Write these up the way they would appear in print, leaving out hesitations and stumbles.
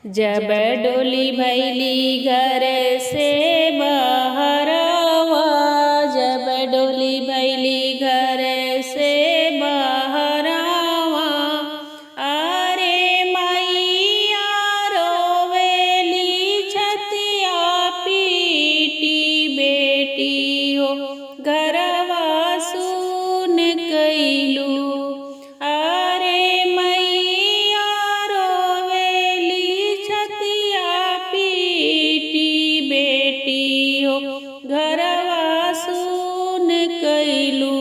जब डोली भैली घर से बहरवा, जब डोली भैली घर से बहरवा, अरे मैया रोवेली छतिया पीटी, बेटी हो घरवा सुन कैलू। घरवा सुन कैलू।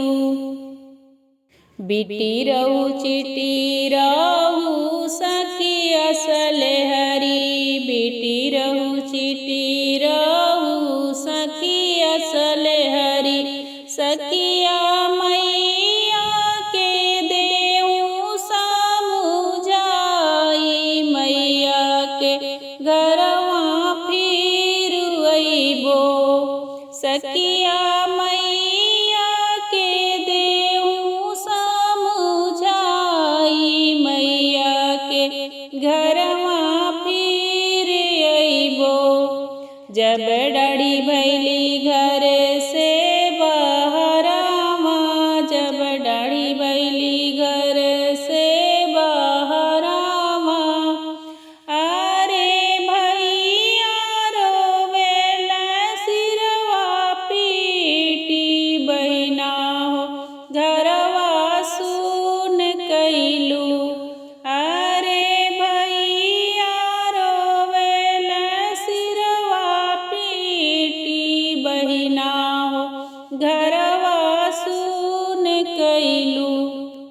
बिटी रहू चिटी रहू सखी असल हरी, बिटी रहू चिटी रहू सखी असल हरी। सखिया मैया के देहू समुझाई, मैया के घरवा फिर अइबो। सखिया मैया के देहू समुझाई, मैया के घरवा फिर अइबो। जब डाड़ी भैली घर से बहरवा, जब डाड़ी भैली घर से बहरवा, अरे भैया रोवेला सिरवा पीटी, बहिना हो घरवा सुन कैलू। अरे भैया रोवेला सिरवा पीटी, बहिना हो घरवा सुन कैलू।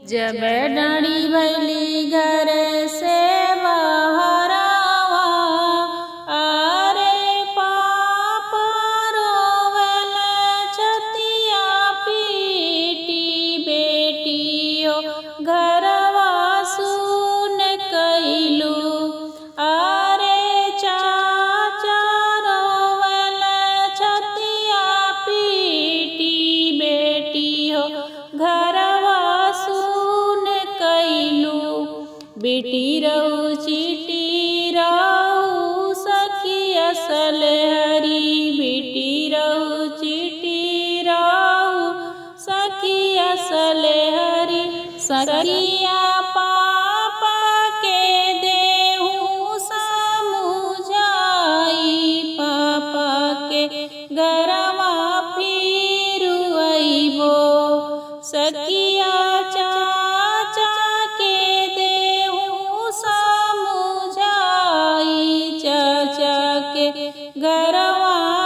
जब डाड़ी भैली घर से बहरवा, अरे पापा रोवेला छतिया पीटी, बेटी हो घरवा सुन कैलू। अरे चाचा रोवेला छतिया पीटी, बेटी हो घरवा सुन कैलू। बेटी रहू चिटी रहू सखी असल हरी, बेटी रहू चिटी रहू सखी असल हरी। सखिया पापा के देहू समुझाई, पापा के घरवा फिर अइबो। सखिया चाचा के देहू समुझाई, चाचा के घरवा